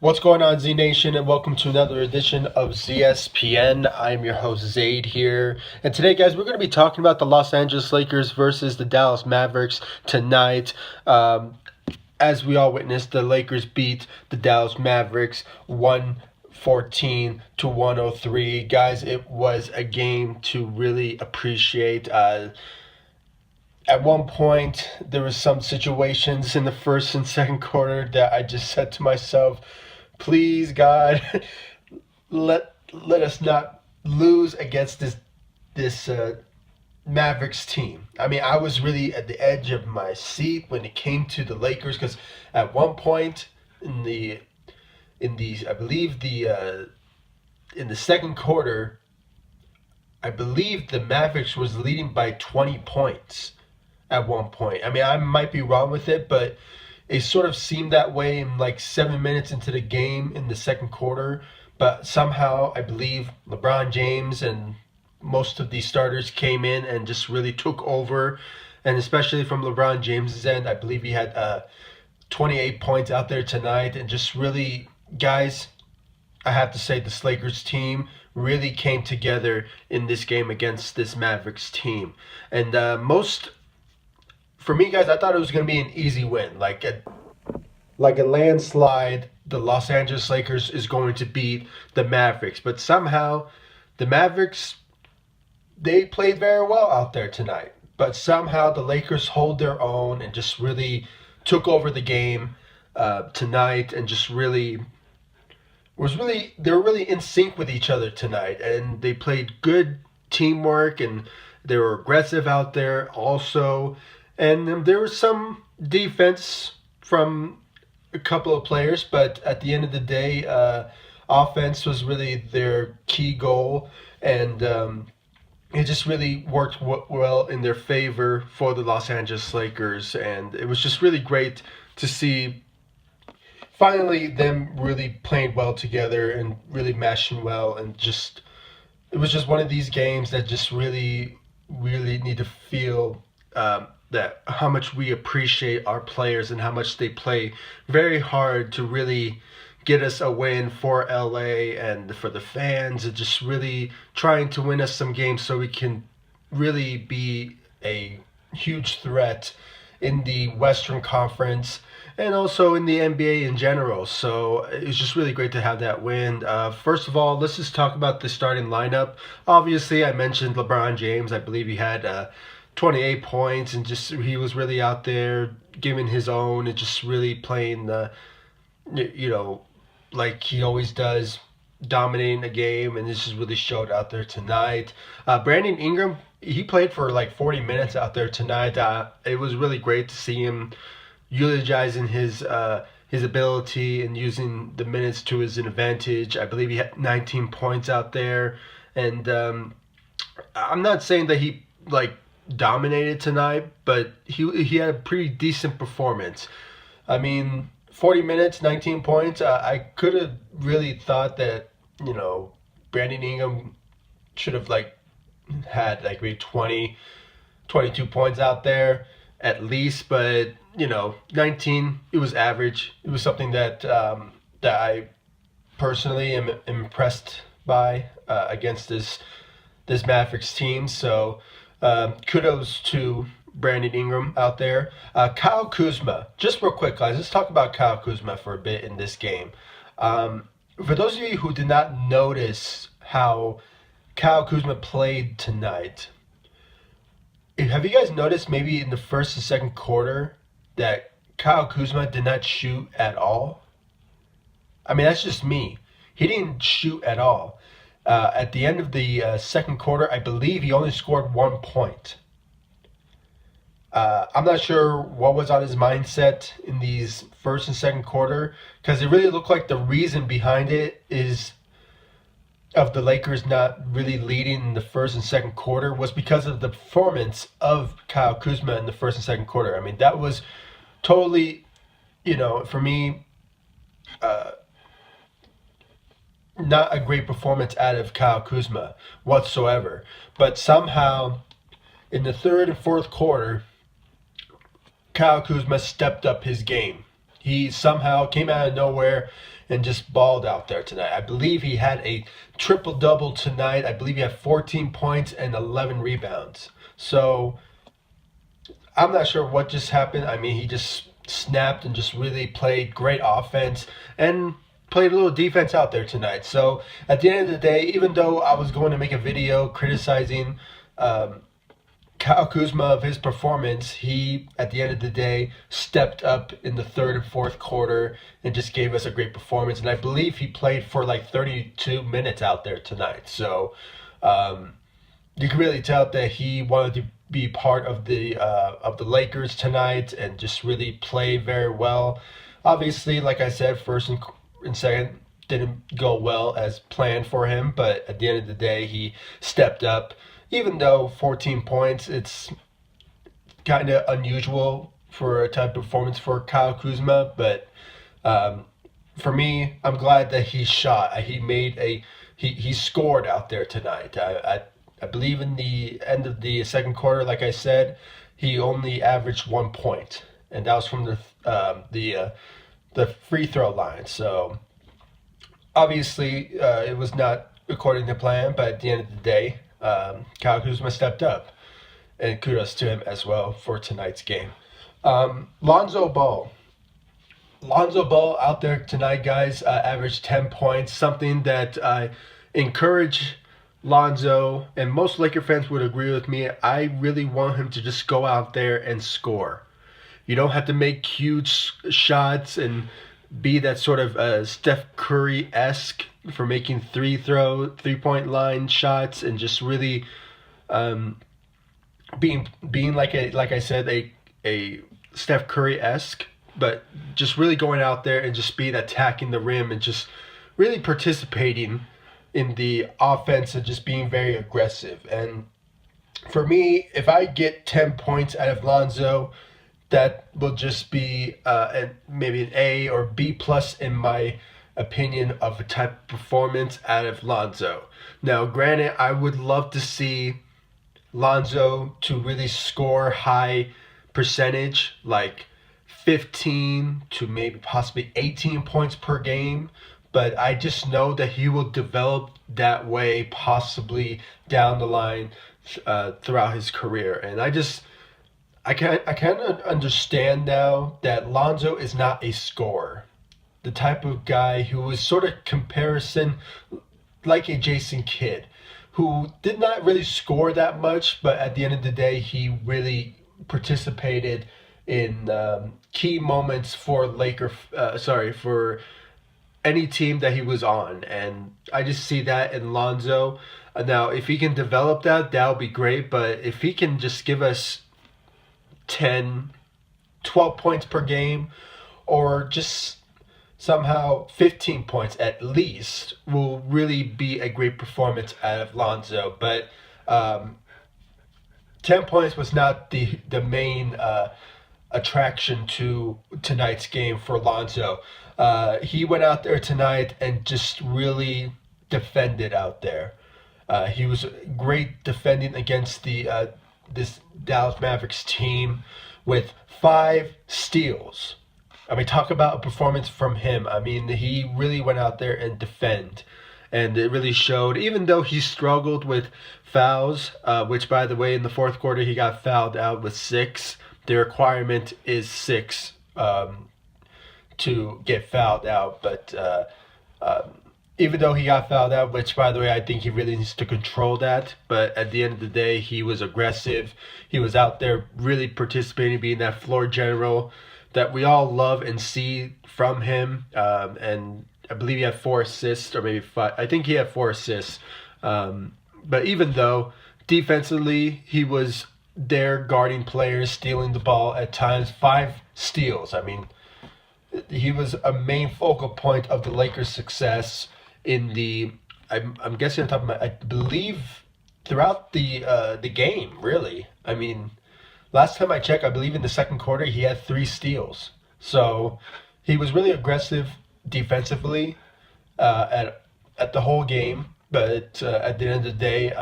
What's going on, Z Nation, and welcome to another edition of ZSPN. I'm your host, Zaid here. And today, guys, we're going to be talking about the Los Angeles Lakers versus the Dallas Mavericks tonight. As we all witnessed, the Lakers beat the Dallas Mavericks 114 to 103. Guys, it was a game to really appreciate. At one point, there was some situations in the first and second quarter that I just said to myself, please, God, let us not lose against this Mavericks team. I mean, I was really at the edge of my seat when it came to the Lakers, because at one point in the I believe in the second quarter, I believe the Mavericks was leading by 20 points at one point. I mean, I might be wrong with it, but it sort of seemed that way in like 7 minutes into the game in the second quarter. But somehow, I believe LeBron James and most of these starters came in and just really took over. And especially from LeBron James's end, I believe he had 28 points out there tonight. And just really, guys, I have to say this Lakers team really came together in this game against this Mavericks team. And for me, guys, I thought it was going to be an easy win. Like a landslide, the Los Angeles Lakers is going to beat the Mavericks. But somehow, the Mavericks, they played very well out there tonight. But somehow, the Lakers hold their own and just really took over the game tonight, and just really they were really in sync with each other tonight. And they played good teamwork, and they were aggressive out there also. And there was some defense from a couple of players, but at the end of the day, offense was really their key goal, and it just really worked well in their favor for the Los Angeles Lakers. And it was just really great to see finally them really playing well together and really meshing well. And just it was just one of these games that just really need to feel that how much we appreciate our players and how much they play very hard to really get us a win for LA and for the fans, and just really trying to win us some games so we can really be a huge threat in the Western Conference and also in the NBA in general. So it's just really great to have that win. First of all, let's just talk about the starting lineup. Obviously, I mentioned LeBron James. I believe he had 28 points, and just he was really out there giving his own and just really playing like he always does, dominating the game, and this just really showed out there tonight. Brandon Ingram, he played for like 40 minutes out there tonight. It was really great to see him eulogizing his ability and using the minutes to his advantage. I believe he had 19 points out there, and I'm not saying that he dominated tonight, but he had a pretty decent performance. I mean, 40 minutes, 19 points. I could have really thought that Brandon Ingram should have had maybe 20, 22 points out there at least. But 19, it was average. It was something that I personally am impressed by against this Mavericks team. So kudos to Brandon Ingram out there. Kyle Kuzma, just real quick, guys, let's talk about Kyle Kuzma for a bit in this game. For those of you who did not notice how Kyle Kuzma played tonight, have you guys noticed maybe in the first and second quarter that Kyle Kuzma did not shoot at all? I mean, that's just me. He didn't shoot at all. At the end of the second quarter, I believe he only scored 1 point. I'm not sure what was on his mindset in these first and second quarter, because it really looked like the reason behind it is of the Lakers not really leading in the first and second quarter was because of the performance of Kyle Kuzma in the first and second quarter. I mean, that was totally, for me, not a great performance out of Kyle Kuzma whatsoever. But somehow, in the third and fourth quarter, Kyle Kuzma stepped up his game. He somehow came out of nowhere and just balled out there tonight. I believe he had a triple-double tonight. I believe he had 14 points and 11 rebounds. So I'm not sure what just happened. I mean, he just snapped and just really played great offense and played a little defense out there tonight. So at the end of the day, even though I was going to make a video criticizing Kyle Kuzma of his performance, he, at the end of the day, stepped up in the third and fourth quarter and just gave us a great performance. And I believe he played for like 32 minutes out there tonight. So you can really tell that he wanted to be part of the Lakers tonight and just really play very well. Obviously, like I said, first and second didn't go well as planned for him, but at the end of the day, he stepped up. Even though 14 points, it's kind of unusual for a type of performance for Kyle Kuzma, but for me, I'm glad that he shot. He scored out there tonight. I believe in the end of the second quarter, like I said, he only averaged 1 point, and that was from the free throw line. So obviously, it was not according to plan, but at the end of the day, Kyle Kuzma stepped up, and kudos to him as well for tonight's game. Lonzo Ball out there tonight, guys, averaged 10 points, something that I encourage Lonzo, and most Laker fans would agree with me. I really want him to just go out there and score. You don't have to make huge shots and be that sort of Steph Curry-esque for making three-point line shots and just really being like I said, a Steph Curry-esque, but just really going out there and just being attacking the rim and just really participating in the offense and just being very aggressive. And for me, if I get 10 points out of Lonzo, that will just be maybe an A or B plus in my opinion of a type of performance out of Lonzo. Now, granted, I would love to see Lonzo to really score high percentage, like 15 to maybe possibly 18 points per game, but I just know that he will develop that way possibly down the line throughout his career. And I kind of understand now that Lonzo is not a scorer. The type of guy who is sort of comparison like a Jason Kidd, who did not really score that much, but at the end of the day, he really participated in key moments for for any team that he was on. And I just see that in Lonzo. Now, if he can develop that, that'll be great. But if he can just give us 10, 12 points per game, or just somehow 15 points at least, will really be a great performance out of Lonzo. But 10 points was not the main attraction to tonight's game for Lonzo. He went out there tonight and just really defended out there. He was great defending against this Dallas Mavericks team with 5 steals. I mean, talk about a performance from him. I mean, he really went out there and defend, and it really showed. Even though he struggled with fouls, which, by the way, in the fourth quarter he got fouled out with 6. The requirement is 6 to get fouled out, but even though he got fouled out, which, by the way, I think he really needs to control that. But at the end of the day, he was aggressive. He was out there really participating, being that floor general that we all love and see from him. And I believe he had 4 assists, or maybe 5. I think he had 4 assists. But even though defensively he was there guarding players, stealing the ball at times, 5 steals. I mean, he was a main focal point of the Lakers' success in the, I'm guessing on top of my, I believe throughout the game, really. I mean, last time I checked, I believe in the second quarter he had 3 steals. So he was really aggressive defensively at the whole game. But at the end of the day,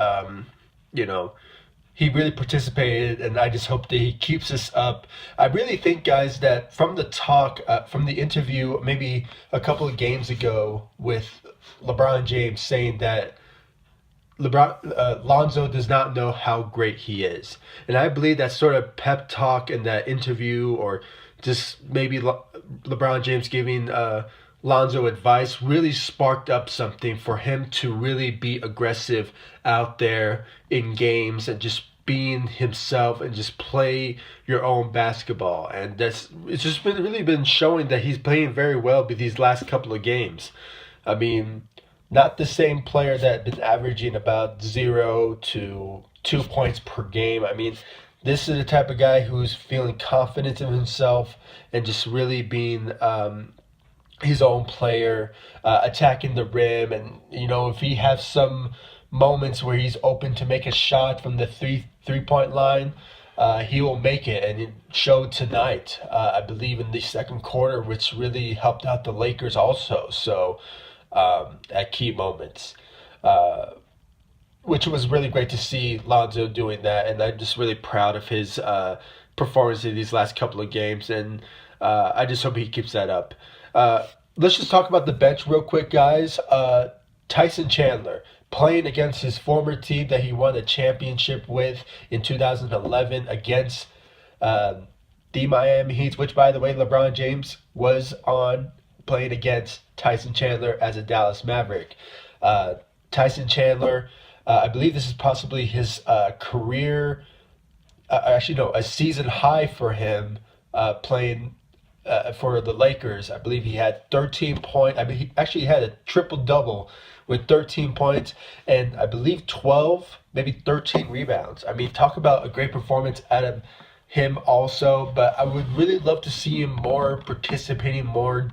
he really participated, and I just hope that he keeps this up. I really think, guys, that from the talk, from the interview, maybe a couple of games ago with LeBron James saying that Lonzo does not know how great he is, and I believe that sort of pep talk in that interview, or just maybe LeBron James giving Lonzo advice, really sparked up something for him to really be aggressive out there in games and just being himself and just play your own basketball. And that's it's just been really been showing that he's playing very well with these last couple of games. I mean, not the same player that been averaging about 0 to 2 points per game. I mean, this is the type of guy who's feeling confident in himself and just really being his own player, attacking the rim, and if he has some moments where he's open to make a shot from the three point line, he will make it, and it showed tonight. I believe in the second quarter, which really helped out the Lakers also. So at key moments. Which was really great to see Lonzo doing that, and I'm just really proud of his performance in these last couple of games, and I just hope he keeps that up. Let's just talk about the bench real quick, guys. Tyson Chandler playing against his former team that he won a championship with in 2011 against the Miami Heat, which, by the way, LeBron James was on playing against Tyson Chandler as a Dallas Maverick. Tyson Chandler, I believe this is possibly his career, actually, no, a season high for him playing for the Lakers. I believe he had 13 points. I mean, he actually had a triple double with 13 points and I believe 12, maybe 13 rebounds. I mean, talk about a great performance out of him also, but I would really love to see him more participating more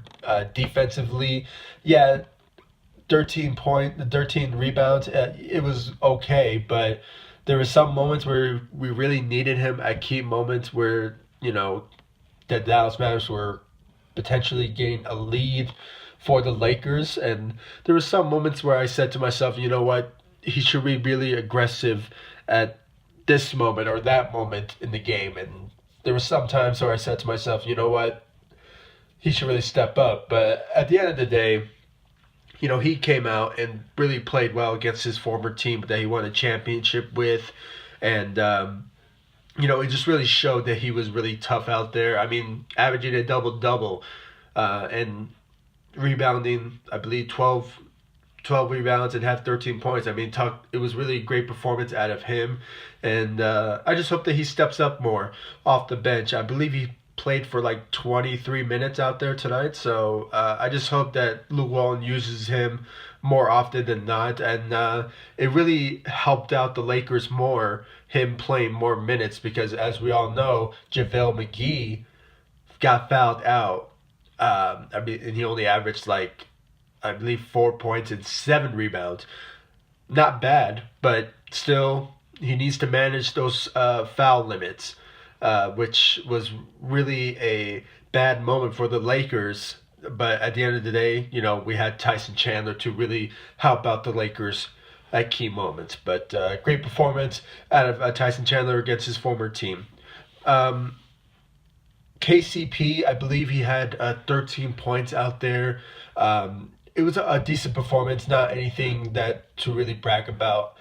defensively. Yeah, 13 rebounds. It was okay, but there were some moments where we really needed him at key moments where the Dallas Mavericks were potentially getting a lead for the Lakers, and there were some moments where I said to myself, you know what, he should be really aggressive at this moment or that moment in the game, and there were some times where I said to myself, you know what, he should really step up. But at the end of the day, he came out and really played well against his former team that he won a championship with, and it just really showed that he was really tough out there. I mean, averaging a double-double and rebounding, I believe, 12 rebounds and have 13 points. I mean, it was really a great performance out of him. And I just hope that he steps up more off the bench. I believe he played for like 23 minutes out there tonight. So I just hope that Luke Walton uses him more often than not. And it really helped out the Lakers more, him playing more minutes, because as we all know, JaVale McGee got fouled out. I mean, and he only averaged like, I believe, 4 points and 7 rebounds. Not bad, but still, he needs to manage those foul limits, which was really a bad moment for the Lakers. But at the end of the day, we had Tyson Chandler to really help out the Lakers at key moments. But great performance out of Tyson Chandler against his former team. KCP, I believe he had 13 points out there. It was a decent performance, not anything that to really brag about.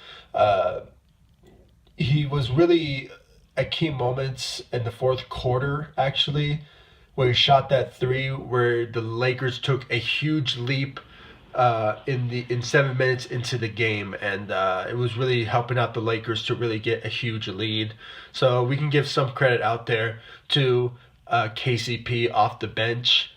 He was really at key moments in the fourth quarter, actually, where he shot that three, where the Lakers took a huge leap in 7 minutes into the game, and it was really helping out the Lakers to really get a huge lead. So we can give some credit out there to KCP off the bench.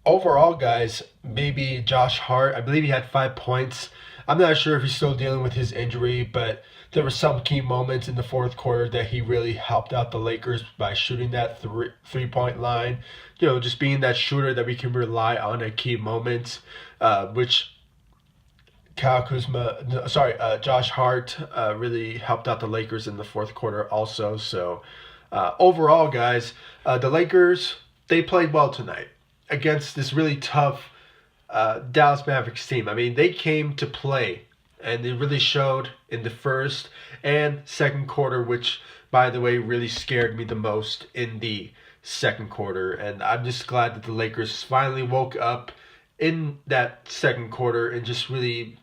Overall, guys, maybe Josh Hart. I believe he had 5 points. I'm not sure if he's still dealing with his injury, but there were some key moments in the fourth quarter that he really helped out the Lakers by shooting that three-point line. Just being that shooter that we can rely on at key moments, which Josh Hart really helped out the Lakers in the fourth quarter also. So overall, guys, the Lakers, they played well tonight against this really tough Dallas Mavericks team. I mean, they came to play. And it really showed in the first and second quarter, which, by the way, really scared me the most in the second quarter. And I'm just glad that the Lakers finally woke up in that second quarter and just really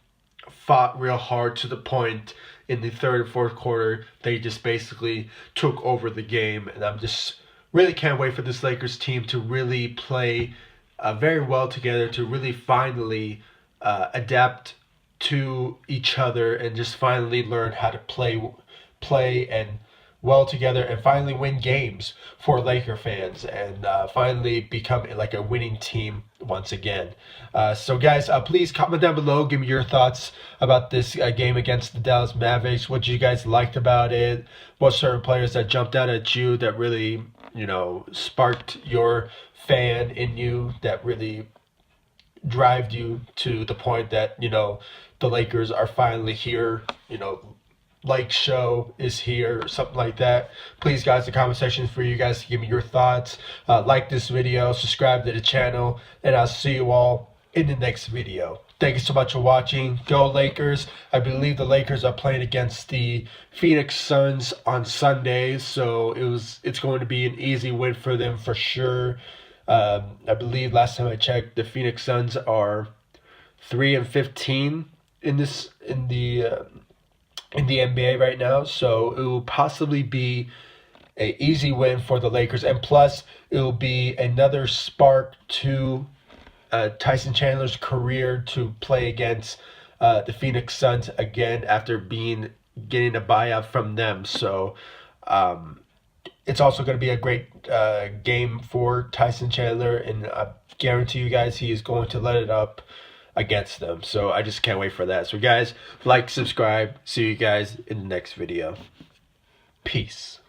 fought real hard to the point in the third and fourth quarter they just basically took over the game. And I'm just really can't wait for this Lakers team to really play very well together, to really finally adapt to each other and just finally learn how to play and well together and finally win games for Laker fans and finally become like a winning team once again. So guys, please comment down below, give me your thoughts about this game against the Dallas Mavericks. What you guys liked about it, what certain players that jumped out at you that really, sparked your fan in you, that really drive you to the point that the Lakers are finally here, like show is here or something like that. Please guys, the comment section is for you guys to give me your thoughts. Like this video, subscribe to the channel, and I'll see you all in the next video. Thank you so much for watching. Go Lakers. I believe the Lakers are playing against the Phoenix Suns on Sunday, so it's going to be an easy win for them for sure. I believe last time I checked, the Phoenix Suns are 3-15 in the NBA right now, so it will possibly be an easy win for the Lakers, and plus it will be another spark to Tyson Chandler's career to play against the Phoenix Suns again after getting a buyout from them. So it's also going to be a great game for Tyson Chandler, and I guarantee you guys he is going to let it up against them. So I just can't wait for that. So guys, like, subscribe. See you guys in the next video. Peace.